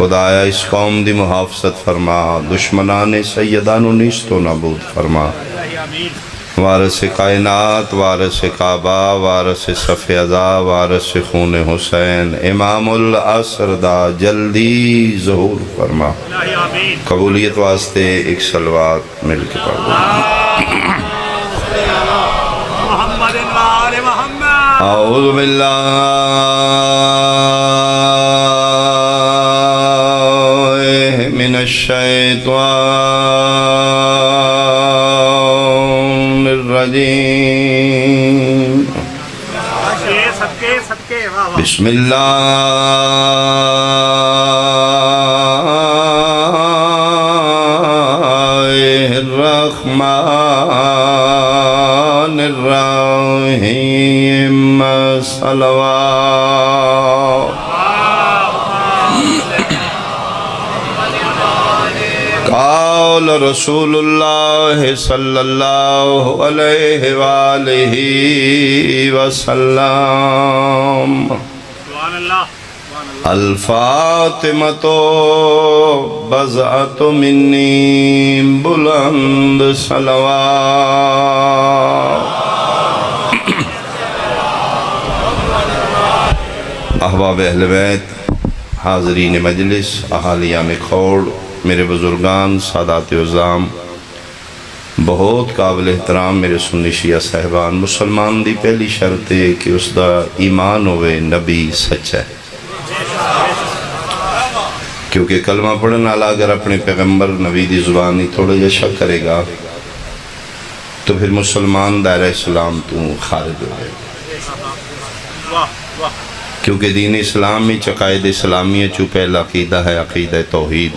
خدایا اس قوم دی محافظت فرما، دشمنان سیدان و نیست و نابود فرما، وارث کائنات، وارث کعبہ، وارث صف ازا، وارث خون حسین، امام العصر دا جلدی ظہور فرما۔ قبولیت واسطے ایک صلوات مل کے پڑھ دو۔ اعوذ باللہ من الشیطان الرجیم، بسم اللہ الرحمن الرحیم، صلوات۔ قال رسول اللہ صلی اللہ علیہ وآلہ وسلم، الفاطمۃ بضعۃ منی، بلند صلوات۔ احباب اہل بیت، حاضرین مجلس، اہالیان کھوڑ، میرے بزرگان، سادات عظام، بہت قابل احترام میرے سنی شیعہ صاحبان، مسلمان دی پہلی شرط ہے کہ اس دا ایمان ہوئے نبی سچ ہے، کیونکہ کلمہ پڑھنے والا اگر اپنے پیغمبر نبی دی زبانی تھوڑا جا شک کرے گا تو پھر مسلمان دائرہ اسلام تو خارج ہو جائے گا، کیونکہ دین اسلام میں عقائد اسلامی چو پہلا عقیدہ ہے عقیدہ توحید۔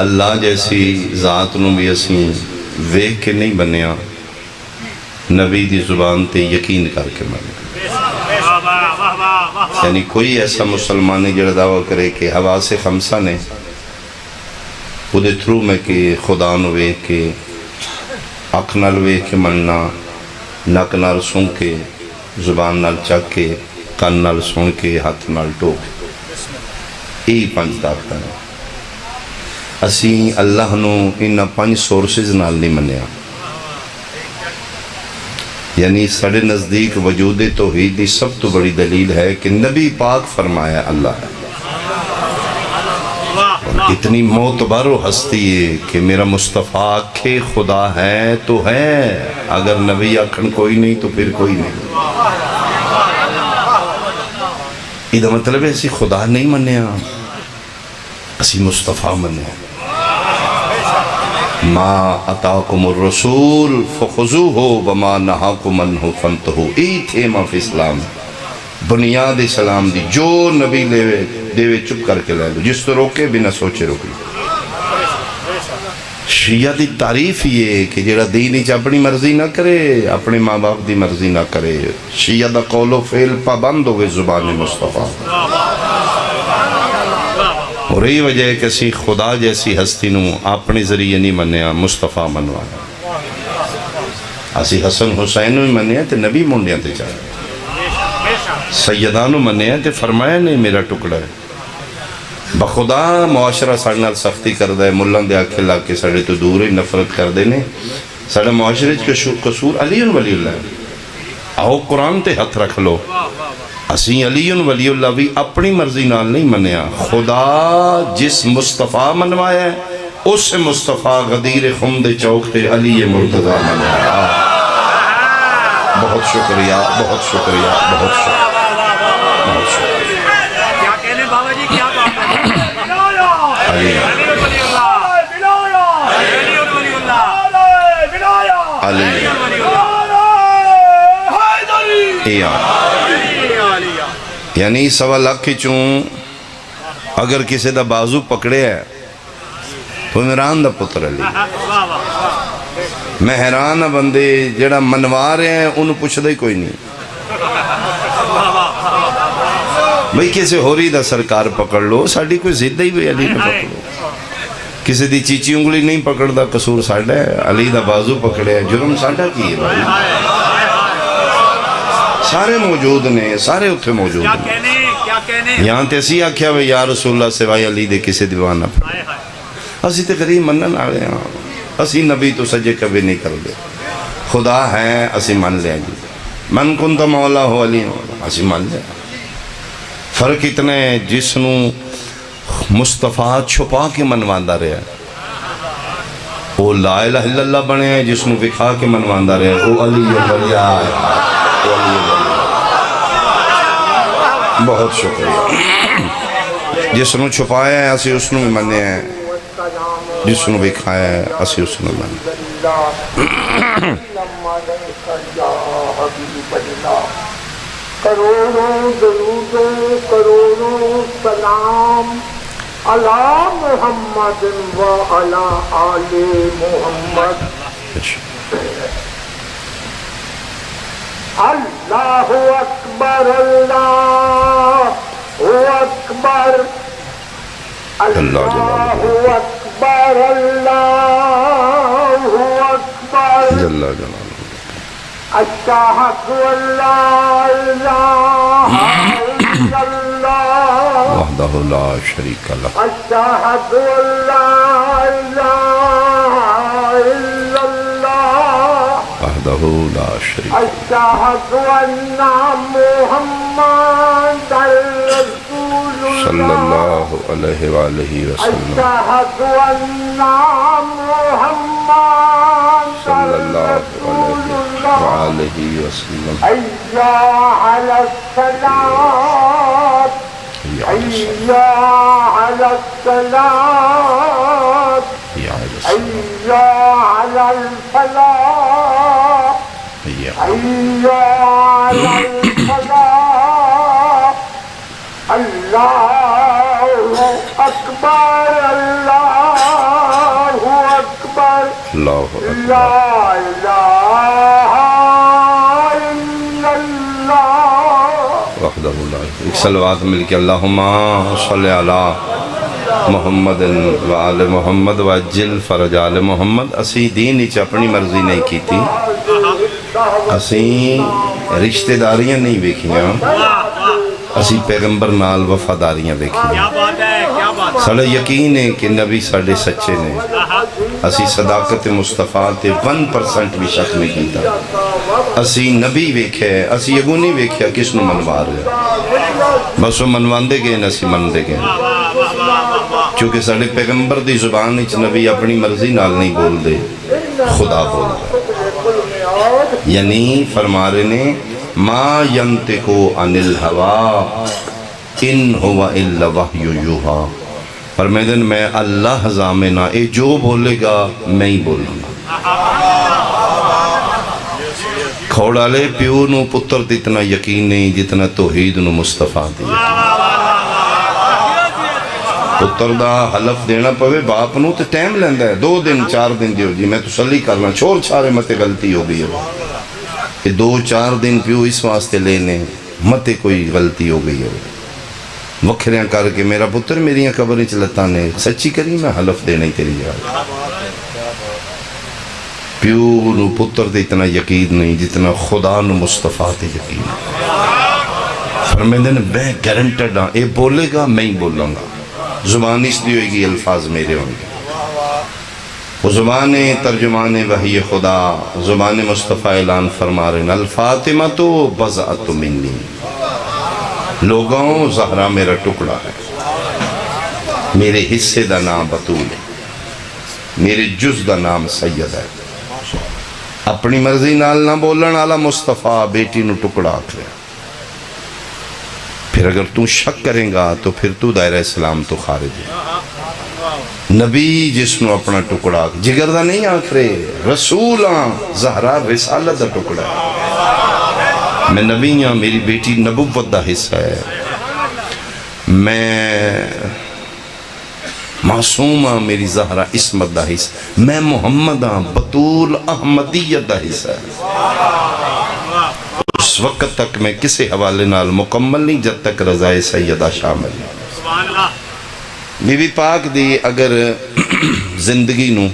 اللہ جیسی ذات نو بھی اسی ویکھ کے نہیں بنیا، نبی دی زبان تے یقین کر کے بنیا۔ یعنی کوئی ایسا مسلمان ہے جڑا دعویٰ کرے کہ حواس خمسہ نے وہ دے تھرو میں کہ خدا نو ویکھ کے، اکھ نال ویکھ کے مننا، نک نال سن کے، زبان نال چک کے، کان نال سن کے، ہاتھ نال ٹوک، یہی پانچ طاقتاں ہیں۔ اسی اللہ نو ان پانچ سورسز نال نہیں منیا، یعنی ساڑھے نزدیک وجود توحید دی سب تو بڑی دلیل ہے کہ نبی پاک فرمایا اللہ ہے، اتنی معتبر و ہستی ہے کہ میرا مصطفیٰ آکھے خدا ہے تو ہے، اگر نبی آکھن کوئی نہیں تو پھر کوئی نہیں۔ یہ مطلب ہے اسی خدا نہیں منیا، اسی مصطفیٰ منیا۔ ما اتاکم الرسول فخذوہ وما نہاکم عنہ فانتہوا، ای تھیما فی اسلام، بنیاد اسلام دی، جو نبی دیوے چپ کر کے لے لو، جس تو روکے بنا سوچے روک لو۔ شیعہ دی تعریف یہ کہ جڑا دین ہی اپنی مرضی نہ کرے، اپنے ماں باپ دی مرضی نہ کرے، شیعہ دا قول و فعل پابند ہوئے زبان مصطفیٰ۔ اور یہی وجہ ہے کہ اسی خدا جیسی ہستی نو اپنے ذریعے نہیں منیا، مصطفیٰ منوایا۔ اسی حسن حسین نو منیا تے نبی منڈیاں تے چاہے، سیدانو منیا تے فرمایا نہیں میرا ٹکڑا ہے۔ بخدا معاشرہ ساڑھے نال سختی کر دے، ملان دے آکھے لاکے ساڑھے تو دور ہی نفرت کر دینے، ساڑھے معاشرے قصور علی ولی اللہ ہے۔ آؤ قرآن تے ہتھ رکھ لو، اسی علی ولی اللہ بھی اپنی مرضی نال نہیں منیا، خدا جس مصطفیٰ منوایا ہے اس مصطفیٰ غدیر خمد چوک تے علی مرتضیٰ منوایا۔ بہت شکریہ، بہت شکریہ، بہت شکریہ، بہت شکریہ۔ کیا کہنے بابا جی، کیا بات ہے؟ علی علی یعنی سوا لاکھ کی چون اگر کسی دا بازو پکڑے ہے تو عمران دا پتر علی۔ میں حیران بندے جڑا منوا رہے ہیں انہوں پوچھ دے کوئی نہیں، بھئی کسی ہوری دا سرکار پکڑ لو، ساڑھی کوئی زدہ ہی بھی علی نے پکڑ لو، کسی دی چیچی انگلی نہیں پکڑ دا قصور ساڑھا ہے، علی دا بازو پکڑے ہے، جرم ساڑھا کی ہے بھائی، سارے موجود نے، سارے اتھے موجود ہیں۔ کہنے یہاں تے اسی آکھیا وے یا رسول اللہ سوائے علی دے کسے دیوانہ پڑھ ہائے ہائے اسی تے غریب منن آ رہے ہیں اسی نبی تو سجے کبھی نہیں کر دے خدا ہے اسی من لیں جی من کنت مولا ہو علی اسی من لیں فرق اتنے جس نو مصطفیٰ چھپا کے منواندہ رہے ہیں وہ لا الہ الا اللہ بنے ہیں جس نو بکھا کے منواندہ رہے ہیں وہ علی ولیہ وہ علی ولیہ بہت شکریہ جس نو چھپایا ہے اسی اس نو بھی منے ہیں جس نو بکھایا ہے اسی اس نو منے کروڑوں درود و کروڑوں سلام علی محمد و علی آل محمد اللہ اکبر اللہ اکبر اللہ اکبر اللہ اکبر جل جلالہ اشہد ان لا الہ الا اللہ وحدہ لا شریک لہ اشہد ان لا الہ الا اللہ وحدہ لا شریک اشہد ان محمد رسول صلی اللہ اللہ علیہ وآلہ وسلم اشہد ان محمد صلی اللہ رسول علیہ اللہ وآلہ وسلم حی علی الصلاۃ حی علی الصلاۃ یا حی علی الفلاح حی علی الفلاح اللہ اکبر اللہ اکبر اللہ اکبر لا الہ الا اللہ وحدہ لا ایک صلوات مل کے اللہم صلی علی محمد و آل محمد و اجل فرج آل محمد اسی دین اچ اپنی مرضی نہیں کی تھی اسی رشتہ داریاں نہیں بیکھیاں اسی پیغمبر نال وفاداریاں بیکھیاں کیا بات ہے کیا بات ساڑھا یقین ہے کہ نبی ساڑھے سچے نے اسی صداقت مصطفیٰ تے 1% بھی شک نہیں کیتا اسی نبی ویکھے اسی یگو نہیں ویکھیا کس نو منوا رہے بس وہ منواندے گئے اسی مندے گئے چونکہ ساڑھے پیغمبر دی زبان اچ نبی اپنی مرضی نال نہیں بول دے خدا بول دے یعنی فرما رہے نے ما ینتقو عن الہوا ان ہوا الا وحی یوحا فرمیدن میں اللہ زامنہ اے جو بولے گا میں ہی بولوں گا کھوڑا لے پیو نو پتر اتنا یقین نہیں جتنا توحید نو مصطفیٰ دیا پتر دا حلف دینا پوے باپ نو تے ٹائم لیندہ ہے 2 دن 4 دن دیو جی میں تسلی کرنا چھوڑ چھارے متے غلطی ہو گئی ہے کہ 2-4 دن پیو اس واسطے لینے متے کوئی غلطی ہو گئی ہے وکھریاں کر کے میرا پتر میریاں قبریں چلتانے سچی کری میں حلف دینے تیری جا پیو نو پتر دے اتنا یقین نہیں جتنا خدا نو مصطفیٰ تے یقین فرمیدن میں گارنٹڈ ہاں اے بولے گا میں ہی بولوں گا زبان اس دی ہوئے گی الفاظ میرے ہوں گے وہ زبان ترجمان وحی خدا زبان مصطفیٰ اعلان فرما رہے ہیں الفاطمہ تو بضعت منی لوگوں زہرا میرا ٹکڑا ہے میرے حصے دا نام بطول ہے میرے جز دا نام سید ہے اپنی مرضی نال نہ بولن والا مصطفیٰ بیٹی نو ٹکڑا آکھے پھر اگر تو شک کریں گا تو پھر تو دائرہ اسلام تو خارج ہے نبی جس نو اپنا ٹکڑا جگر دا نہیں آکھ رہے رسولاں زہرا رسالت دا ٹکڑا ہے میں نبی ہاں میری بیٹی نبوت دا حصہ ہے میں معصوم ہاں میری زہرا اسمت دا حصہ میں محمد ہاں بطول احمدیت دا حصہ ہے اس وقت تک میں کسی حوالے نال مکمل نہیں جب تک رضائے سیدہ شامل ہے سبحان اللہ بی بی پاک دی اگر زندگی نو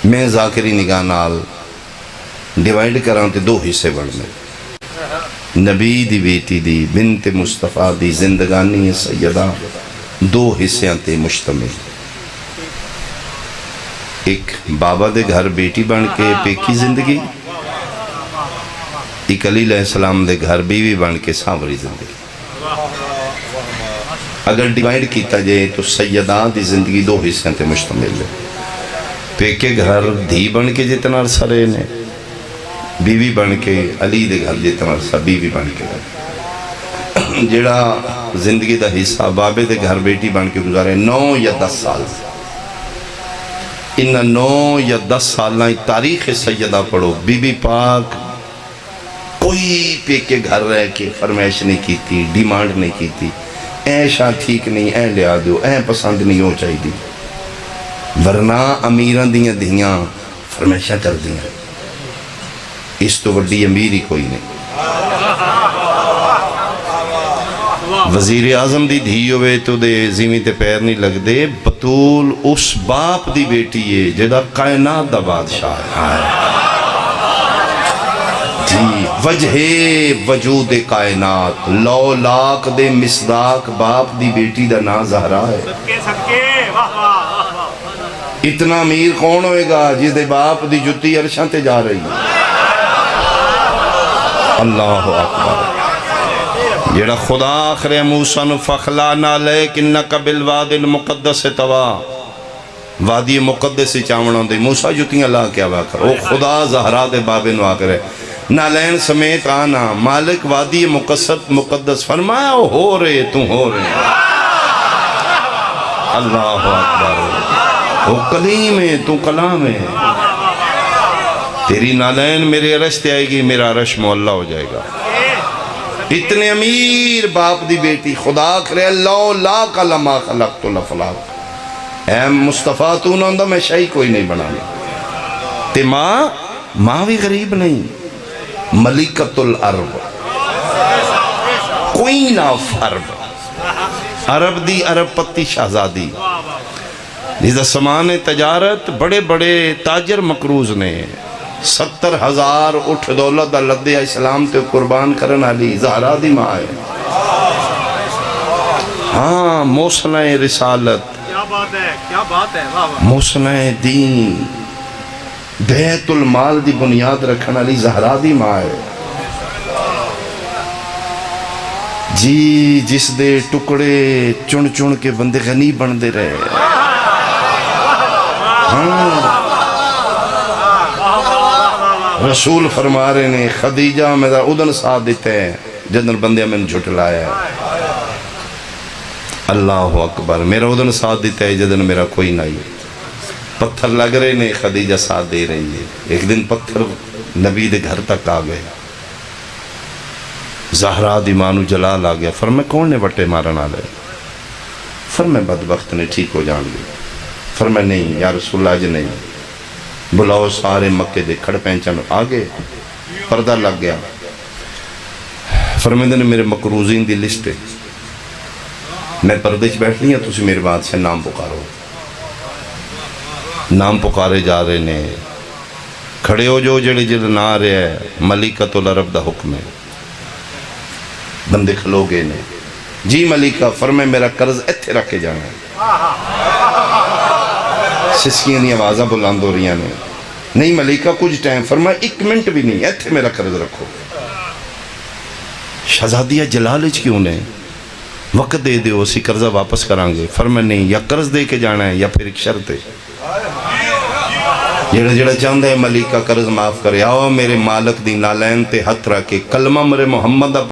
میں ذاکری نگاہ نال ڈیوائیڈ کراں تے 2 حصے بن میں نبی دی بیٹی دی بنت مصطفیٰ دی زندگانی سیدہ دو حصیاں تے مشتمل، ایک بابا دے گھر بیٹی بن کے پیکی زندگی، ایک علی علیہ السلام دے گھر بیوی بن کے سانوری زندگی۔ اگر ڈیوائیڈ کیتا جائے تو سیدہ دی زندگی دو حصے تے مشتمل ہے، پیکے گھر دھی بن کے جتنا عرصہ رہے نے، بیوی بن کے علی دے گھر جتنا عرصہ بیوی بن کے رہے، جڑا زندگی دا حصہ بابے دے گھر بیٹی بن کے گزارے 9 یا 10 سال، ان 9 یا 10 سالہ تاریخ سیدہ پڑھو، بی بی پاک کوئی پیکے گھر رہ کے فرمائش نہیں کیتی، ڈیمانڈ نہیں کیتی، اے شاہ ٹھیک نہیں، اے لیا دیو، اے پسند نہیں ہو چاہی دی، ورنہ امیران دیاں دیاں فرمائشہ کر دیاں، اس تو بڑی امیری کوئی نہیں۔ وزیر اعظم دی دھی ہوئے تو دے زمین تے پیر نہیں لگ دے، بطول اس باپ دی بیٹی ہے جدا کائنات دا بادشاہ ہے، جی وجہ وجود کائنات، لو لاکھ دے مصداق باپ دی بیٹی دا نا زہرا ہے۔ صدقے واہ واہ واہ، اتنا امیر کون ہوئے گا جس دے باپ دی جتی عرشاں تے جا رہی ہے؟ اللہ اکبر۔ جیڑا خدا آخر موسیٰ نو فخلانا لیک انکا بالواد المقدس توا، وادی مقدس چاونا دے موسیٰ جتیاں لا کیا باکر، او خدا زہرا دے بابے نو آکر ہے، نالین سمیت آنا مالک وادی مقدس فرمایا ہو رہے تو ہو رہے، اللہ اکبر، وہ کلیم ہے تو کلام ہے، تیری نالین میرے عرش تے آئے گی، میرا عرش مولا ہو جائے گا۔ اتنے امیر باپ دی بیٹی خدا کرے لو لا کا لما خلقت لفلاق، اے مصطفیٰ تو نہ ہوندہ میں شاہی کوئی نہیں بنانا، تے ماں بھی غریب نہیں، ملکت العرب، کوئین آف عرب، عرب دی عرب پتی شہزادی، جیسا سامان تجارت بڑے بڑے تاجر مقروض نے، 70,000 اٹھ دولت دا لدے اسلام تے قربان کرن علی زہرا دی ماں ہے، ہاں موسنہ رسالت، کیا بات ہے، کیا بات ہے، واہ واہ، موسنہ دین، بیت المال دی بنیاد رکھن علی زہرا دی ماں ہے، جی جس دے ٹکڑے چن چن کے بندے غنی بن دے رہے، ہاں رسول فرما رہے نے خدیجہ میرا ادن ساتھ دیتے ہیں جدن بندے میں نے جھٹ لایا ہے، اللہ اکبر، میرا ادن ساتھ دیتے ہیں جدن میرا کوئی نہیں، پتھر لگ رہے نے خدیجہ ساتھ دے رہی ہے، ایک دن پتھر نبی دے گھر تک آ گئے، زہرا دی مانو جلال آ گیا، فرمائے کون نے وٹے مارنا لے، فرمائے بدبخت نے ٹھیک ہو جان گے، فرمائے نہیں یا رسول اللہ جی نہیں، بلاؤ سارے مکے دے کھڑ پہنچن آگے، پردہ لگ گیا، فرمیدے نے میرے مقروضین دی لسٹ ہے، میں پردے چ بیٹھ لیا، تسی میرے بعد سے نام پکارو، نام پکارے جا رہے نے، کھڑے ہو جو جڑے جڑے نہ آ رہے ہیں، ملکت العرب دا حکم ہے، بندے کھلو گئے نے، جی ملکہ، فرمائے میرا قرض ایتھے رکھ کے جانا ہے، سسکیاں دی آوازاں بلند ہو رہی ہیں نے، نہیں ملکہ کچھ ٹائم، فرمایا 1 منٹ بھی نہیں، ایتھے میرا قرض رکھو، شہزادیہ جلالج کیوں نے، وقت دے دیو اسی قرضہ واپس کرانگے، فرمایا نہیں، یا قرض دے کے جانا ہے یا پھر ایک شرط ہے، جڑا جڑا چاہندہ ہے ملکہ قرض معاف کرے، آؤ میرے مالک دی نالین تے ہتھ رکھے، کلمہ مرے محمد